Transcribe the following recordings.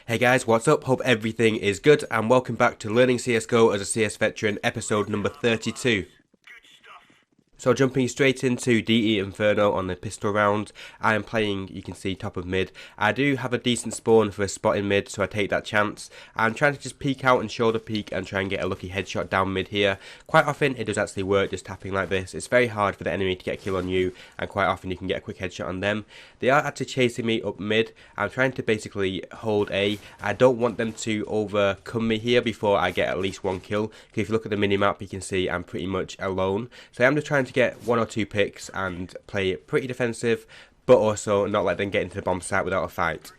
Hey guys, what's up? Hope everything is good and welcome back to Learning CSGO as a CS Veteran episode number 32. So jumping straight into DE Inferno on the pistol round, I am playing, you can see, top of mid. I do have a decent spawn for a spot in mid, so I take that chance. I'm trying to just peek out and shoulder peek and try and get a lucky headshot down mid here. Quite often it does actually work just tapping like this. It's very hard for the enemy to get a kill on you, and quite often you can get a quick headshot on them. They are actually chasing me up mid. I'm trying to basically hold A. I don't want them to overcome me here before I get at least one kill. Because if you look at the minimap, you can see I'm pretty much alone. So I'm just trying to get one or two picks and play it pretty defensive, but also not let them get into the bomb site without a fight.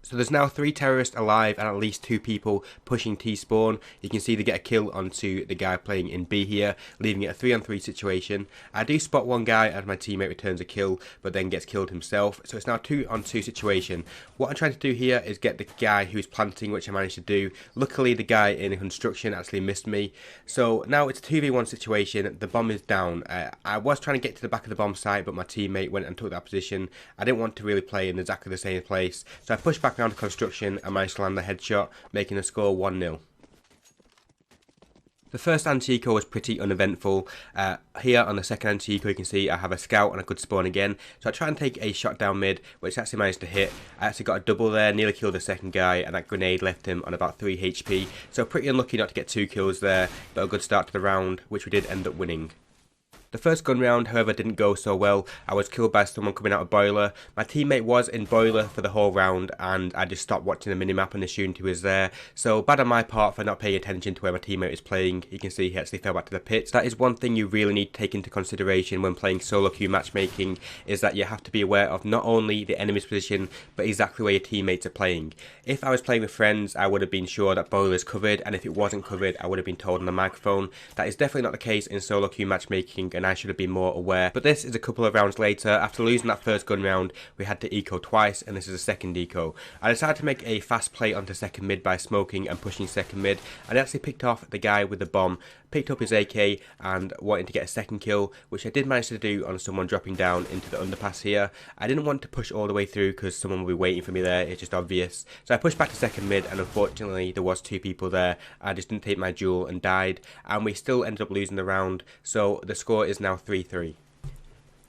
So there's now 3 terrorists alive and at least 2 people pushing T-spawn. You can see they get a kill onto the guy playing in B here, leaving it a 3-on-3 situation. I do spot one guy as my teammate returns a kill, but then gets killed himself. So it's now a 2-on-2 situation. What I'm trying to do here is get the guy who's planting, which I managed to do. Luckily, the guy in construction actually missed me. So now it's a 2v1 situation. The bomb is down. I was trying to get to the back of the bomb site, but my teammate went and took that position. I didn't want to really play in exactly the same place, so I pushed back around to construction and managed to land the headshot, making the score 1-0. The first anti-eco was pretty uneventful. Here on the second anti-eco you can see I have a scout and a good spawn again. So I try and take a shot down mid, which I actually managed to hit. I actually got a double there, nearly killed the second guy, and that grenade left him on about 3 HP. So pretty unlucky not to get 2 kills there, but a good start to the round, which we did end up winning. The first gun round, however, didn't go so well. I was killed by someone coming out of boiler. My teammate was in boiler for the whole round, and I just stopped watching the minimap and assumed he was there. So bad on my part for not paying attention to where my teammate is playing. You can see he actually fell back to the pits. That is one thing you really need to take into consideration when playing solo queue matchmaking, is that you have to be aware of not only the enemy's position, but exactly where your teammates are playing. If I was playing with friends, I would have been sure that boiler is covered, and if it wasn't covered, I would have been told on the microphone. That is definitely not the case in solo queue matchmaking, and I should have been more aware. But this is a couple of rounds later. After losing that first gun round, we had to eco twice, and this is a second eco. I decided to make a fast play onto second mid by smoking and pushing second mid. I actually picked off the guy with the bomb, picked up his AK and wanted to get a second kill, which I did manage to do on someone dropping down into the underpass here. I didn't want to push all the way through because someone will be waiting for me there, it's just obvious. So I pushed back to second mid, and unfortunately there was 2 people there. I just didn't take my duel and died, and we still ended up losing the round, so the score is now 3-3.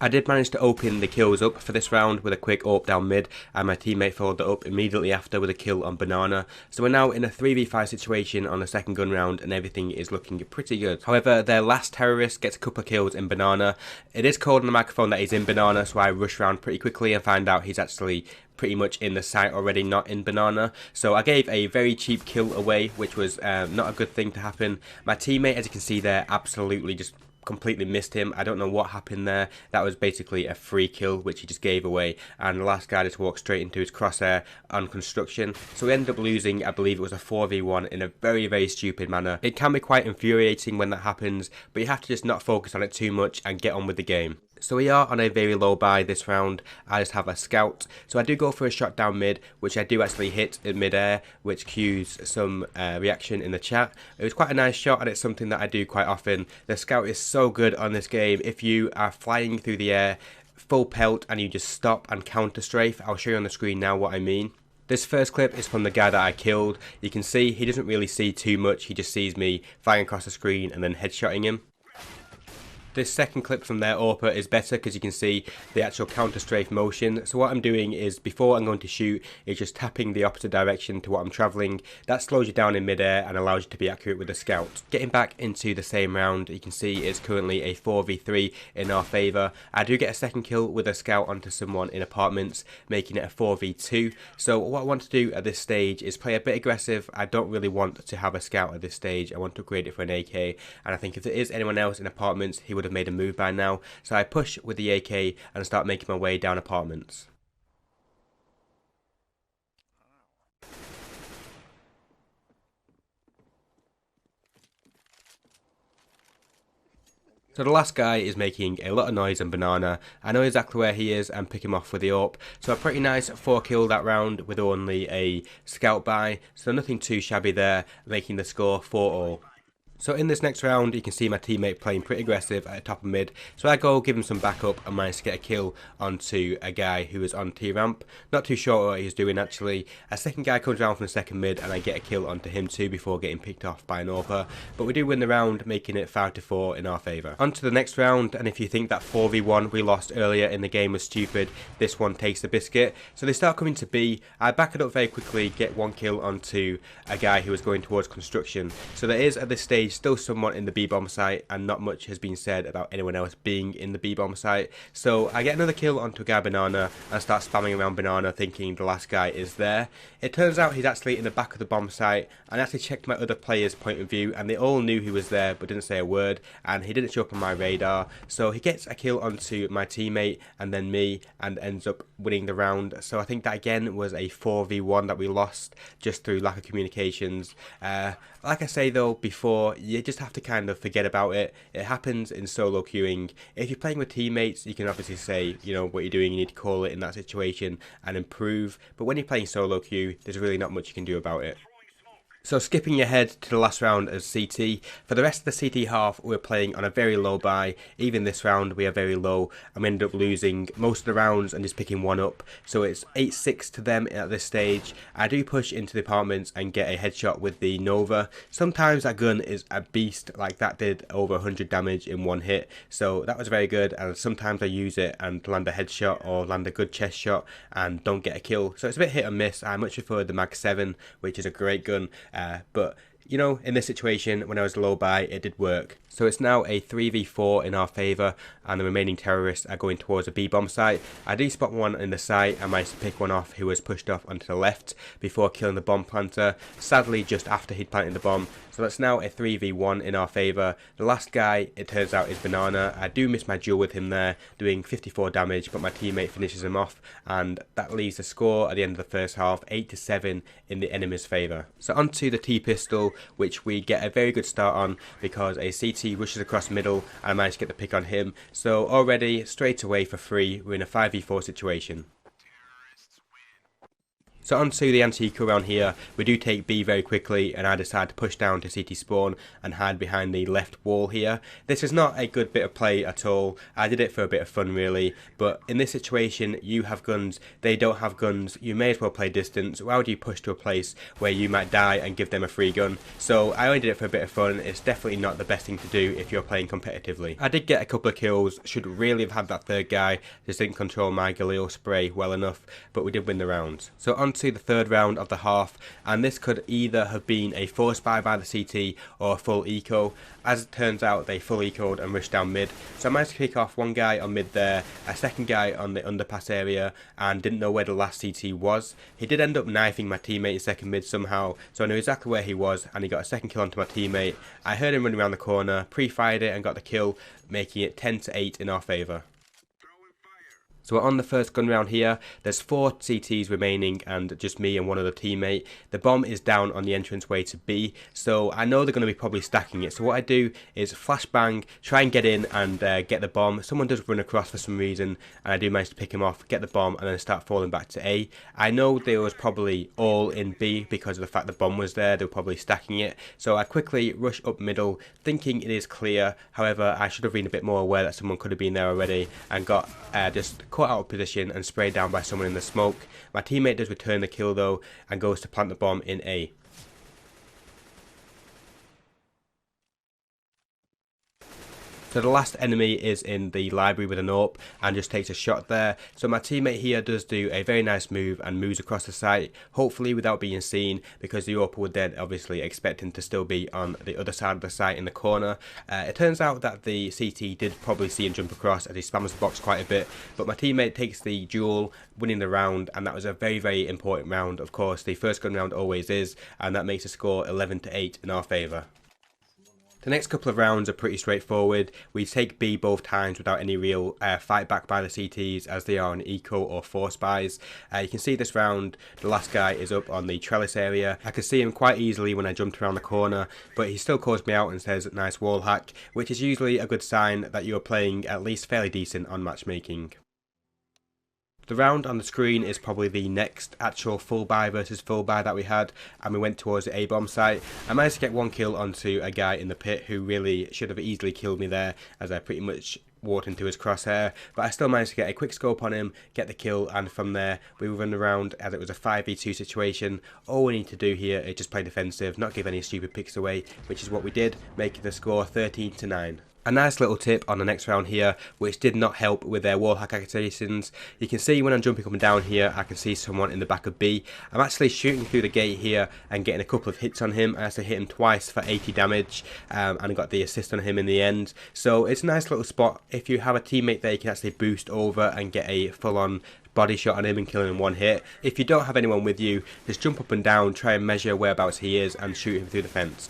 I did manage to open the kills up for this round with a quick AWP down mid, and my teammate followed that up immediately after with a kill on banana. So we're now in a 3v5 situation on the second gun round, and everything is looking pretty good. However, their last terrorist gets a couple of kills in banana. It is called on the microphone that he's in banana, so I rush around pretty quickly and find out he's actually pretty much in the site already, not in banana. So I gave a very cheap kill away, which was not a good thing to happen. My teammate, as you can see there, absolutely just completely missed him. I don't know what happened there. That was basically a free kill which he just gave away, and the last guy just walked straight into his crosshair on construction. So we ended up losing, I believe it was a 4v1 in a very stupid manner. It can be quite infuriating when that happens, but you have to just not focus on it too much and get on with the game. So we are on a very low buy this round. I just have a scout, so I do go for a shot down mid, which I do actually hit in mid-air, which cues some reaction in the chat. It was quite a nice shot, and it's something that I do quite often. The scout is so good on this game. If you are flying through the air, full pelt, and you just stop and counter-strafe, I'll show you on the screen now what I mean. This first clip is from the guy that I killed. You can see he doesn't really see too much, he just sees me flying across the screen and then headshotting him. This second clip from their AWP is better because you can see the actual counter-strafe motion. So what I'm doing is, before I'm going to shoot, is just tapping the opposite direction to what I'm travelling. That slows you down in mid-air and allows you to be accurate with the scout. Getting back into the same round, you can see it's currently a 4v3 in our favour. I do get a second kill with a scout onto someone in apartments, making it a 4v2. So what I want to do at this stage is play a bit aggressive. I don't really want to have a scout at this stage. I want to upgrade it for an AK, and I think if there is anyone else in apartments, he would have made a move by now. So I push with the AK and start making my way down apartments. So the last guy is making a lot of noise on banana. I know exactly where he is and pick him off with the AWP. So a pretty nice 4 kill that round with only a scout buy. So nothing too shabby there, making the score 4-all. So in this next round, you can see my teammate playing pretty aggressive at the top of mid. So I go give him some backup and manage to get a kill onto a guy who was on T-ramp. Not too sure what he's doing actually. A second guy comes around from the second mid and I get a kill onto him too before getting picked off by an AWP. But we do win the round, making it 5-4 in our favour. On to the next round, and if you think that 4v1 we lost earlier in the game was stupid, this one takes the biscuit. So they start coming to B. I back it up very quickly, get one kill onto a guy who was going towards construction. So there is at this stage still someone in the B-bomb site, and not much has been said about anyone else being in the B-bomb site. So I get another kill onto a guy banana and start spamming around banana thinking the last guy is there. It turns out he's actually in the back of the bomb site, and I actually checked my other players' point of view and they all knew he was there but didn't say a word, and he didn't show up on my radar. So he gets a kill onto my teammate and then me and ends up winning the round. So I think that again was a 4v1 that we lost just through lack of communications. Like I say though before, you just have to kind of forget about it. It happens in solo queuing. If you're playing with teammates, you can obviously say, you know, what you're doing, you need to call it in that situation and improve. But when you're playing solo queue, there's really not much you can do about it. So skipping ahead to the last round as CT, for the rest of the CT half we're playing on a very low buy. Even this round we are very low and we ended up losing most of the rounds and just picking one up. So it's 8-6 to them at this stage. I do push into the apartments and get a headshot with the Nova. Sometimes that gun is a beast, like that did over 100 damage in one hit. So that was very good, and sometimes I use it and land a headshot or land a good chest shot and don't get a kill. So it's a bit hit and miss. I much prefer the Mag 7, which is a great gun. But you know, in this situation, when I was low buy, it did work. So it's now a 3v4 in our favour, and the remaining terrorists are going towards a B-bomb site. I do spot one in the site and managed to pick one off who was pushed off onto the left before killing the bomb planter, sadly just after he'd planted the bomb. So that's now a 3v1 in our favour. The last guy, it turns out, is Banana. I do miss my duel with him there, doing 54 damage, but my teammate finishes him off, and that leaves the score at the end of the first half, 8-7 in the enemy's favour. So onto the T-pistol, which we get a very good start on because a CT rushes across middle and I managed to get the pick on him. So already, straight away for free, we're in a 5v4 situation. So onto the anti-eco round here, we do take B very quickly and I decide to push down to CT spawn and hide behind the left wall here. This is not a good bit of play at all. I did it for a bit of fun really, but in this situation you have guns, they don't have guns, you may as well play distance. Why would you push to a place where you might die and give them a free gun? So I only did it for a bit of fun. It's definitely not the best thing to do if you're playing competitively. I did get a couple of kills, should really have had that third guy, just didn't control my Galil spray well enough, but we did win the round. So onto the third round of the half, and this could either have been a force buy by the CT or a full eco. As it turns out, they full ecoed and rushed down mid, so I managed to pick off one guy on mid there, a second guy on the underpass area, and didn't know where the last CT was. He did end up knifing my teammate in second mid somehow, so I knew exactly where he was, and he got a second kill onto my teammate. I heard him running around the corner, pre-fired it and got the kill, making it 10-8 in our favour. So we're on the first gun round here. There's 4 CTs remaining and just me and one other teammate. The bomb is down on the entranceway to B, so I know they're going to be probably stacking it. So what I do is flashbang, try and get in and get the bomb. Someone does run across for some reason, and I do manage to pick him off, get the bomb, and then start falling back to A. I know they was probably all in B because of the fact the bomb was there. They were probably stacking it. So I quickly rush up middle, thinking it is clear. However, I should have been a bit more aware that someone could have been there already and got just caught out of position and sprayed down by someone in the smoke. My teammate does return the kill though and goes to plant the bomb in A. So the last enemy is in the library with an AWP and just takes a shot there. So my teammate here does do a very nice move and moves across the site, hopefully without being seen, because the AWP would then obviously expect him to still be on the other side of the site in the corner. It turns out that the CT did probably see him jump across as he spams the box quite a bit, but my teammate takes the duel, winning the round, and that was a very, very important round. Of course, the first gun round always is, and that makes the score 11-8 in our favour. The next couple of rounds are pretty straightforward. We take B both times without any real fight back by the CTs, as they are on eco or force buys. You can see this round, the last guy is up on the trellis area. I could see him quite easily when I jumped around the corner, but he still calls me out and says nice wall hack, which is usually a good sign that you're playing at least fairly decent on matchmaking. The round on the screen is probably the next actual full buy versus full buy that we had, and we went towards the A-bomb site. I managed to get one kill onto a guy in the pit who really should have easily killed me there, as I pretty much walked into his crosshair, but I still managed to get a quick scope on him, get the kill, and from there we run around as it was a 5v2 situation. All we need to do here is just play defensive, not give any stupid picks away, which is what we did, making the score 13-9. A nice little tip on the next round here, which did not help with their wall hack activations. You can see when I'm jumping up and down here, I can see someone in the back of B. I'm actually shooting through the gate here and getting a couple of hits on him. I actually hit him twice for 80 damage and I got the assist on him in the end. So it's a nice little spot. If you have a teammate there, you can actually boost over and get a full-on body shot on him and kill him in one hit. If you don't have anyone with you, just jump up and down, try and measure whereabouts he is and shoot him through the fence.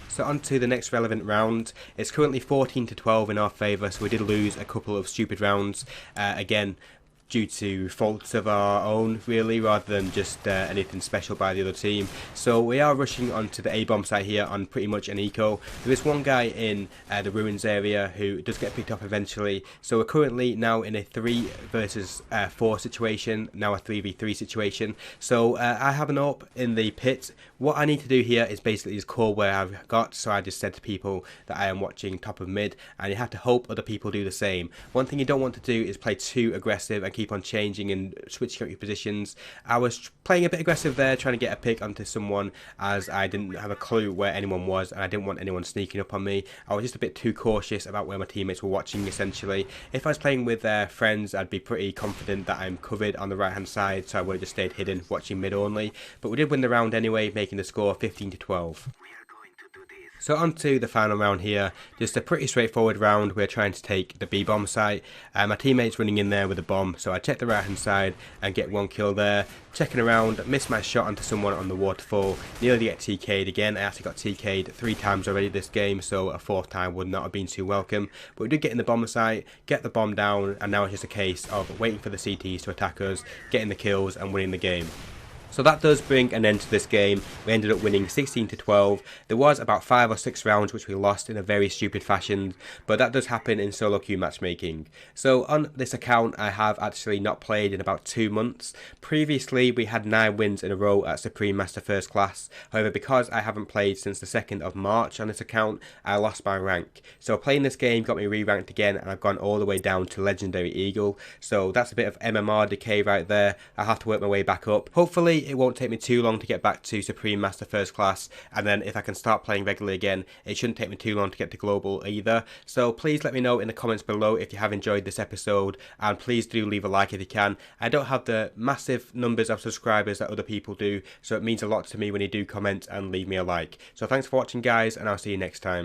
So on to the next relevant round. It's currently 14-12 in our favour, so we did lose a couple of stupid rounds. Again, due to faults of our own, really, rather than just anything special by the other team. So we are rushing onto the A-bomb site here on pretty much an eco. There is one guy in the ruins area who does get picked up eventually. So we're currently now in a 3 versus 4 situation, now a 3v3 situation. So I have an AWP in the pit. What I need to do here is basically just call where I've got. So I just said to people that I am watching top of mid, and you have to hope other people do the same. One thing you don't want to do is play too aggressive and keep on changing and switching up your positions. I was playing a bit aggressive there, trying to get a pick onto someone, as I didn't have a clue where anyone was and I didn't want anyone sneaking up on me. I was just a bit too cautious about where my teammates were watching, essentially. If I was playing with friends, I'd be pretty confident that I'm covered on the right hand side, so I would have just stayed hidden watching mid only. But we did win the round anyway, making the score 15-12. So on to the final round here. Just a pretty straightforward round. We're trying to take the B-bomb site. My teammate's running in there with a bomb, so I check the right hand side and get one kill there. Checking around, missed my shot onto someone on the waterfall. Nearly get TK'd again. I actually got TK'd 3 times already this game, so a 4th time would not have been too welcome. But we did get in the bomber site, get the bomb down, and now it's just a case of waiting for the CTs to attack us, getting the kills and winning the game. So that does bring an end to this game. We ended up winning 16-12. There was about 5 or 6 rounds which we lost in a very stupid fashion, but that does happen in solo queue matchmaking. So on this account, I have actually not played in about 2 months. Previously, we had 9 wins in a row at Supreme Master First Class. However, because I haven't played since the 2nd of March on this account, I lost my rank. So playing this game got me re-ranked again, and I've gone all the way down to Legendary Eagle. So that's a bit of MMR decay right there. I'll have to work my way back up. Hopefully, it won't take me too long to get back to Supreme Master First Class, and then if I can start playing regularly again, it shouldn't take me too long to get to Global either. So please let me know in the comments below if you have enjoyed this episode, and please do leave a like if you can. I don't have the massive numbers of subscribers that other people do, so it means a lot to me when you do comment and leave me a like. So thanks for watching guys, and I'll see you next time.